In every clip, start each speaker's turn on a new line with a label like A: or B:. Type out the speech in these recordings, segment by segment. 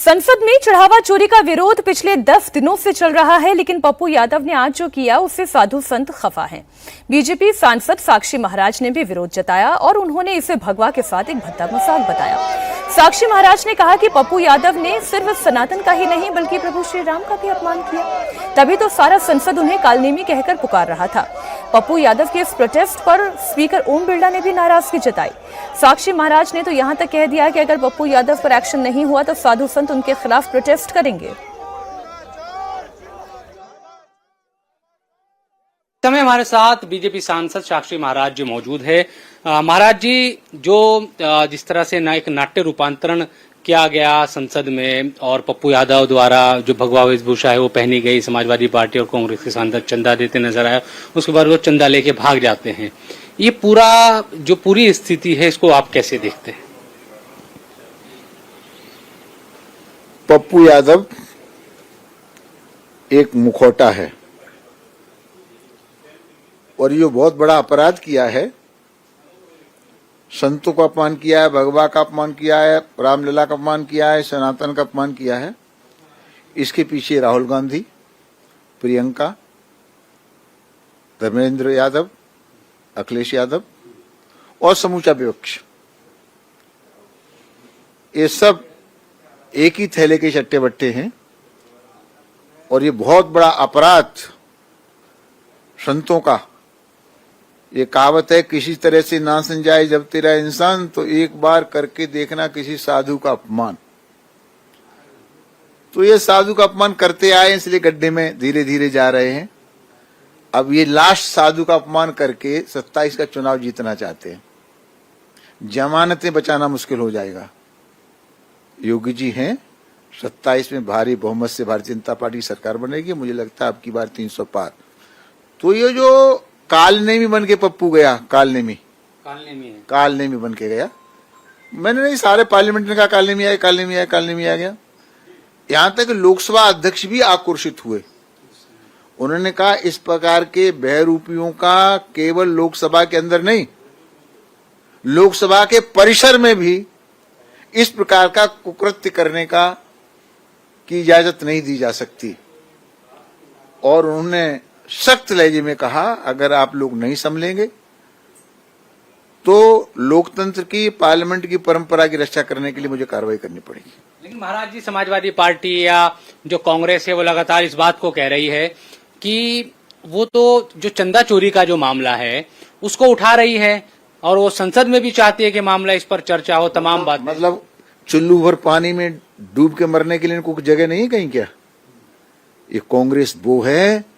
A: संसद में चढ़ावा चोरी का विरोध पिछले 10 दिनों से चल रहा है, लेकिन पप्पू यादव ने आज जो किया उससे साधु संत खफा हैं। बीजेपी सांसद साक्षी महाराज ने भी विरोध जताया और उन्होंने इसे भगवा के साथ एक भद्दा मजाक बताया। साक्षी महाराज ने कहा कि पप्पू यादव ने सिर्फ सनातन का ही नहीं बल्कि प्रभु श्री राम का भी अपमान किया, तभी तो सारा संसद उन्हें कालनेमी कहकर पुकार रहा था। पप्पू यादव के इस प्रोटेस्ट पर स्पीकर ओम बिरला ने भी नाराजगी जताई। साक्षी महाराज ने तो यहां तक कह दिया कि अगर पप्पू यादव पर एक्शन नहीं हुआ तो साधु संत उनके खिलाफ प्रोटेस्ट करेंगे।
B: समय हमारे साथ बीजेपी सांसद साक्षी महाराज जी मौजूद है। महाराज जी, जो जिस तरह से एक नाट्य रूपांतरण किया गया संसद में और पप्पू यादव द्वारा जो भगवा वेशभूषा है वो पहनी गई, समाजवादी पार्टी और कांग्रेस के सांसद चंदा देते नजर आए, उसके बाद वो चंदा लेके भाग जाते हैं। ये पूरी स्थिति है, इसको आप कैसे देखते हैं?
C: पप्पू यादव एक मुखौटा है और ये बहुत बड़ा अपराध किया है। संतों का अपमान किया है, भगवा का अपमान किया है, रामलला का अपमान किया है, सनातन का अपमान किया है। इसके पीछे राहुल गांधी, प्रियंका, धर्मेंद्र यादव, अखिलेश यादव और समूचा विपक्ष, ये सब एक ही थैले के चट्टे बट्टे हैं और ये बहुत बड़ा अपराध संतों का। ये कहावत है, किसी तरह से ना समझाए जब तेरा इंसान, तो एक बार करके देखना किसी साधु का अपमान। तो ये साधु का अपमान करते आए, इसलिए गड्ढे में धीरे धीरे जा रहे हैं। अब ये लास्ट साधु का अपमान करके 27 का चुनाव जीतना चाहते हैं। जमानतें बचाना मुश्किल हो जाएगा। योगी जी हैं, 27 में भारी बहुमत से भारतीय जनता पार्टी सरकार बनेगी। मुझे लगता है अब की बार 300 पार। तो ये जो कालनेमी बन के पप्पू गया, कालनेमी बन के गया। मैंने नहीं, सारे पार्लियामेंट ने कहा कालनेमी आया, कालनेमी आया, कालनेमी आ गया। यहां तक लोकसभा अध्यक्ष भी आक्रोशित हुए। उन्होंने कहा इस प्रकार के बहरूपियों का केवल लोकसभा के अंदर नहीं, लोकसभा के परिसर में भी इस प्रकार का कुकृत्य करने की इजाजत नहीं दी जा सकती। और उन्होंने सख्त लहजे में कहा, अगर आप लोग नहीं संभलेंगे तो लोकतंत्र की, पार्लियामेंट की परंपरा की रक्षा करने के लिए मुझे कार्रवाई करनी पड़ेगी।
B: लेकिन महाराज जी, समाजवादी पार्टी या जो कांग्रेस है वो लगातार इस बात को कह रही है कि वो तो जो चंदा चोरी का जो मामला है उसको उठा रही है और वो संसद में भी चाहती है कि मामला इस पर चर्चा हो, तमाम बात।
C: मतलब चुल्लू भर पानी में डूब के मरने के लिए इनको जगह नहीं है कहीं क्या? ये कांग्रेस वो है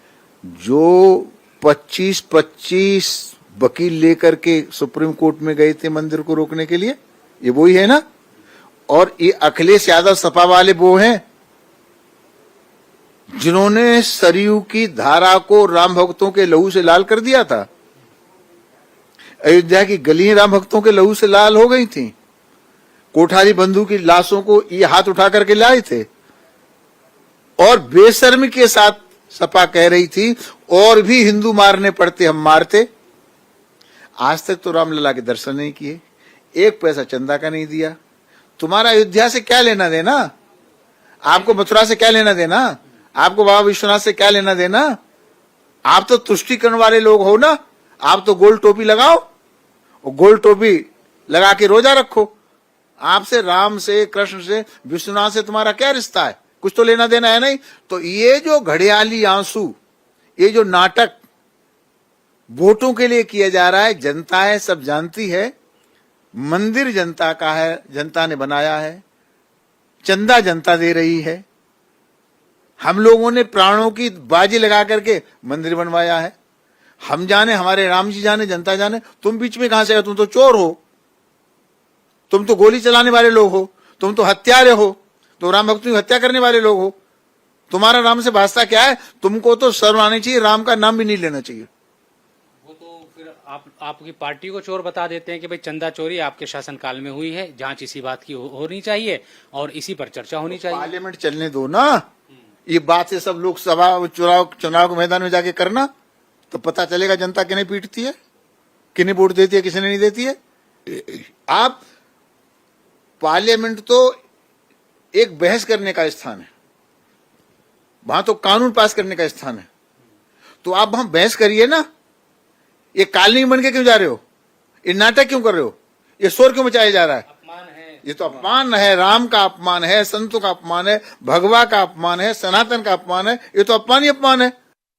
C: जो 25 वकील लेकर के सुप्रीम कोर्ट में गए थे मंदिर को रोकने के लिए, ये वही है ना। और ये अखिलेश यादव सपा वाले वो हैं जिन्होंने सरयू की धारा को राम भक्तों के लहू से लाल कर दिया था। अयोध्या की गलियां राम भक्तों के लहू से लाल हो गई थी। कोठारी बंधु की लाशों को ये हाथ उठा करके लाए थे और बेशर्मी के साथ सपा कह रही थी और भी हिंदू मारने पड़ते हम मारते। आज तक तो रामलला के दर्शन नहीं किए, एक पैसा चंदा का नहीं दिया। तुम्हारा अयोध्या से क्या लेना देना? आपको मथुरा से क्या लेना देना? आपको बाबा विश्वनाथ से क्या लेना देना? आप तो तुष्टिकरण वाले लोग हो ना। आप तो गोल टोपी लगाओ और गोल टोपी लगा के रोजा रखो। आपसे, राम से, कृष्ण से, विश्वनाथ से तुम्हारा क्या रिश्ता है? कुछ तो लेना देना है नहीं। तो ये जो घड़ियाली आंसू, ये जो नाटक वोटों के लिए किया जा रहा है, जनता है, सब जानती है। मंदिर जनता का है, जनता ने बनाया है, चंदा जनता दे रही है। हम लोगों ने प्राणों की बाजी लगा करके मंदिर बनवाया है। हम जाने, हमारे राम जी जाने, जनता जाने। तुम बीच में कहां से हो? तुम तो चोर हो, तुम तो गोली चलाने वाले लोग हो, तुम तो हत्यारे हो, तो राम भक्तों की हत्या करने वाले लोग हो। तुम्हारा राम से वास्ता क्या है? तुमको तो शर्म आनी चाहिए, राम का नाम भी नहीं लेना चाहिए।
B: वो तो फिर आपकी पार्टी को चोर बता देते हैं कि भाई चंदा चोरी आपके शासनकाल में हुई है, जांच इसी बात की होनी चाहिए और इसी पर चर्चा होनी चाहिए।
C: पार्लियामेंट चलने दो ना। ये बात से सब लोकसभा चुनाव के मैदान में जाके करना, तो पता चलेगा जनता किन्हें पीटती है, किन्हें वोट देती है, किसी ने नहीं देती है। आप पार्लियामेंट तो एक बहस करने का स्थान है, वहां तो कानून पास करने का स्थान है। तो आप वहां बहस करिए ना। ये कालनी बन के क्यों जा रहे हो? ये नाटक क्यों कर रहे हो? ये शोर क्यों मचाया जा रहा है?
B: अपमान है।
C: ये तो अपमान है, राम का अपमान है, संतों का अपमान है, भगवा का अपमान है, सनातन का अपमान है। ये तो अपमान ही अपमान है।